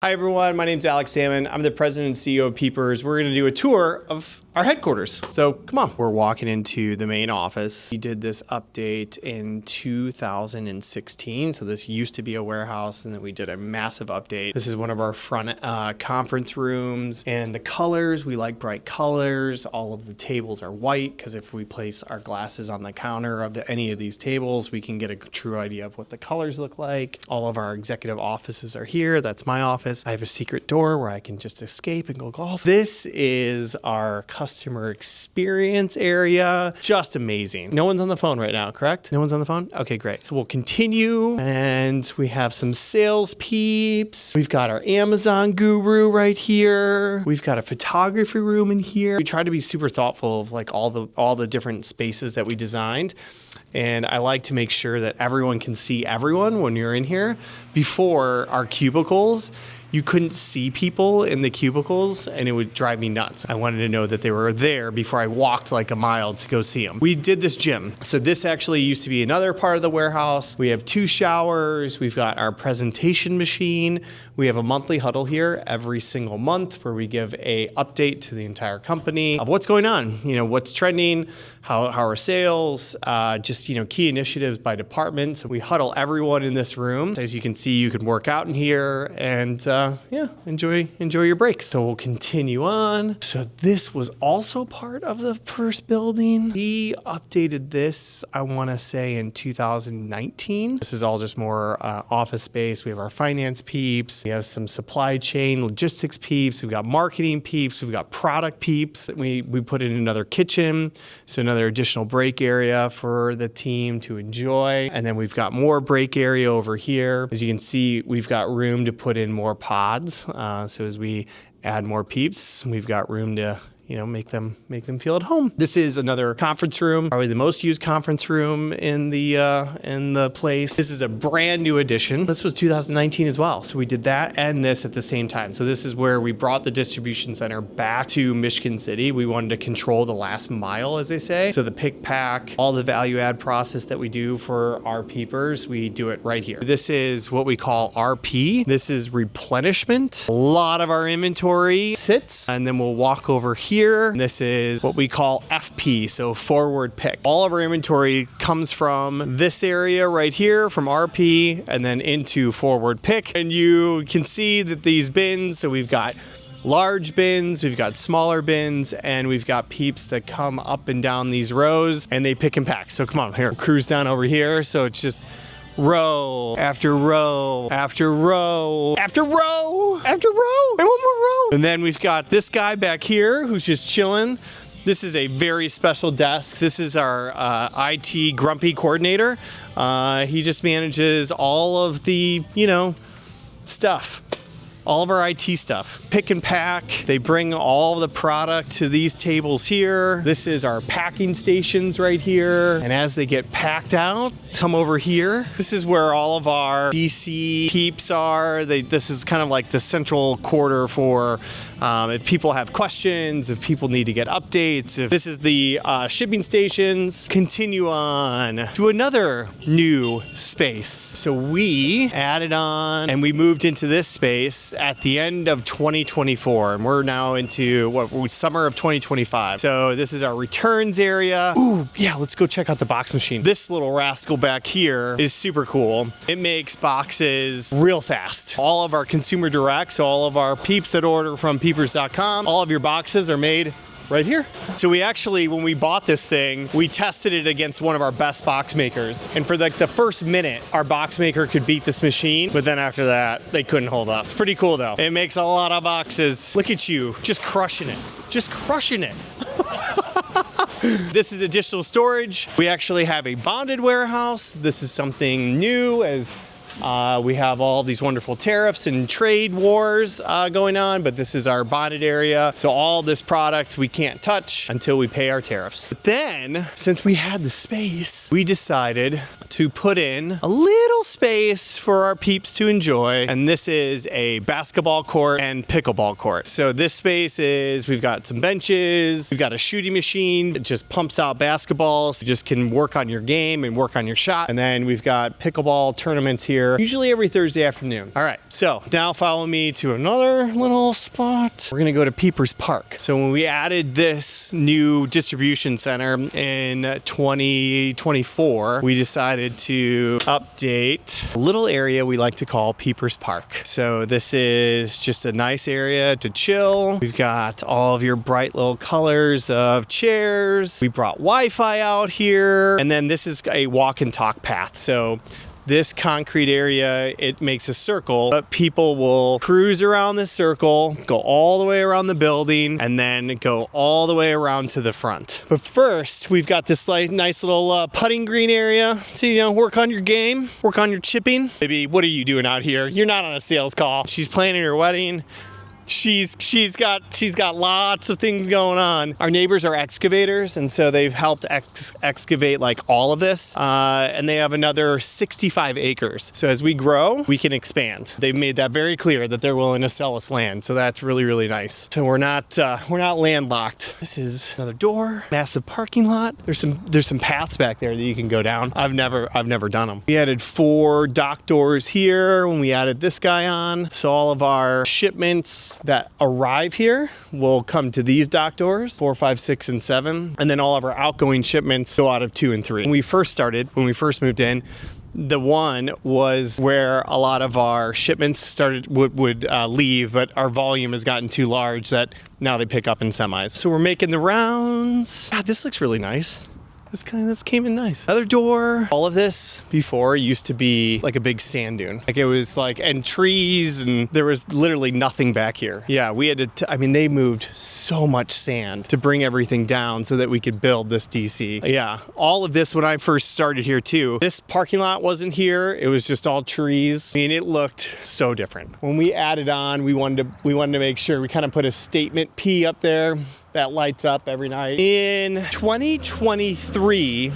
Hi everyone, my name's Alec Sammann. I'm the president and CEO of Peepers. We're gonna do a tour of our headquarters. So come on. We're walking into the main office. We did this update in 2016. So this used to be a warehouse and then we did a massive update. This is one of our front conference rooms, and the colors, we like bright colors. All of the tables are white because if we place our glasses on the counter of any of these tables, we can get a true idea of what the colors look like. All of our executive offices are here. That's my office. I have a secret door where I can just escape and go golf. This is our customer experience area. Just amazing. No one's on the phone right now, correct? No one's on the phone? Okay, great. We'll continue, and we have some sales peeps. We've got our Amazon guru right here. We've got a photography room in here. We try to be super thoughtful of like all the different spaces that we designed. And I like to make sure that everyone can see everyone when you're in here. Before, our cubicles, you couldn't see people in the cubicles and it would drive me nuts. I wanted to know that they were there before I walked like a mile to go see them. We did this gym. So this actually used to be another part of the warehouse. We have 2 showers. We've got our presentation machine. We have a monthly huddle here every single month where we give a update to the entire company of what's going on, what's trending, how are sales, just, key initiatives by department. So we huddle everyone in this room. As you can see, you can work out in here and enjoy your breaks. So we'll continue on. So this was also part of the first building. We updated this, I want to say in 2019. This is all just more office space. We have our finance peeps. We have some supply chain logistics peeps. We've got marketing peeps. We've got product peeps. We put in another kitchen. So another additional break area for the team to enjoy. And then we've got more break area over here. As you can see, we've got room to put in more pods. So as we add more peeps, we've got room to make them feel at home. This is another conference room, probably the most used conference room in the place. This is a brand new addition. This was 2019 as well. So we did that and this at the same time. So this is where we brought the distribution center back to Michigan City. We wanted to control the last mile, as they say. So the pick pack, all the value add process that we do for our peepers, we do it right here. This is what we call RP. This is replenishment. A lot of our inventory sits, and then we'll walk over here. This is what we call FP, so forward pick. All of our inventory comes from this area right here, from RP, and then into forward pick. And you can see that these bins, so we've got large bins, we've got smaller bins, and we've got peeps that come up and down these rows, and they pick and pack. So come on, here, cruise down over here. So it's just row after row after row after row after row and one more row. And then we've got this guy back here who's just chilling. This is a very special desk. This is our IT grumpy coordinator. He just manages all of the, stuff. All of our IT stuff. Pick and pack. They bring all the product to these tables here. This is our packing stations right here. And as they get packed out, come over here. This is where all of our DC peeps are. This is kind of like the central quarter for if people have questions, if people need to get updates. If this is the shipping stations. Continue on to another new space. So we added on and we moved into this space at the end of 2024, and we're now into summer of 2025. So this is our returns area. Ooh, yeah, let's go check out the box machine. This little rascal back here is super cool. It makes boxes real fast. All of our consumer direct, so all of our peeps that order from peepers.com, all of your boxes are made right here. So we actually, when we bought this thing, we tested it against one of our best box makers. And for like the first minute, our box maker could beat this machine, but then after that, they couldn't hold up. It's pretty cool though. It makes a lot of boxes. Look at you, just crushing it. Just crushing it. This is additional storage. We actually have a bonded warehouse. This is something new as we have all these wonderful tariffs and trade wars going on, but this is our bonded area. So all this product we can't touch until we pay our tariffs. But then, since we had the space, we decided to put in a little space for our peeps to enjoy. And this is a basketball court and pickleball court. So this space is, we've got some benches, we've got a shooting machine that just pumps out basketballs. You just can work on your game and work on your shot. And then we've got pickleball tournaments here here, usually every Thursday afternoon. All right, so now follow me to another little spot. We're gonna go to Peepers Park. So when we added this new distribution center in 2024, we decided to update a little area we like to call Peepers Park. So this is just a nice area to chill. We've got all of your bright little colors of chairs. We brought Wi-Fi out here. And then this is a walk and talk path. So this concrete area, it makes a circle, but people will cruise around this circle, go all the way around the building, and then go all the way around to the front. But first, we've got this nice little putting green area to, work on your game, work on your chipping. Baby, what are you doing out here? You're not on a sales call. She's planning her wedding. She's got lots of things going on. Our neighbors are excavators, and so they've helped excavate like all of this, and they have another 65 acres. So as we grow, we can expand. They've made that very clear that they're willing to sell us land, so that's really, really nice. So we're not landlocked. This is another door, massive parking lot. There's some paths back there that you can go down. I've never done them. We added 4 dock doors here when we added this guy on, so all of our shipments that arrive here will come to these dock doors, 4, 5, 6, and 7. And then all of our outgoing shipments go out of 2 and 3. When we first moved in, the 1 was where a lot of our shipments would leave, but our volume has gotten too large that now they pick up in semis. So we're making the rounds. God, this looks really nice. This came in nice. Another door. All of this before used to be like a big sand dune. Like it was like, and trees, and there was literally nothing back here. Yeah, we had to, they moved so much sand to bring everything down so that we could build this DC. Yeah, all of this when I first started here too. This parking lot wasn't here. It was just all trees. It looked so different. When we added on, we wanted to make sure we kind of put a statement P up there that lights up every night. In 2023,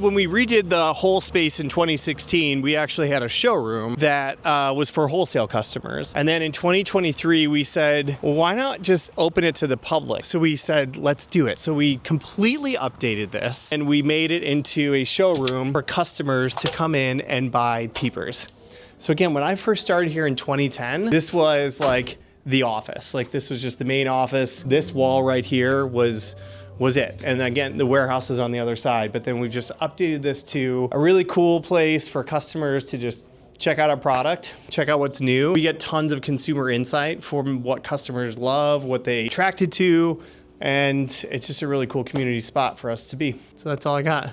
when we redid the whole space in 2016, we actually had a showroom that was for wholesale customers. And then in 2023, we said, well, why not just open it to the public? So we said, let's do it. So we completely updated this and we made it into a showroom for customers to come in and buy Peepers. So again, when I first started here in 2010, this was like the office. Like this was just the main office. This wall right here was it. And again, the warehouse is on the other side, but then we've just updated this to a really cool place for customers to just check out our product, check out what's new. We get tons of consumer insight from what customers love, what they attracted to, and it's just a really cool community spot for us to be. So that's all I got.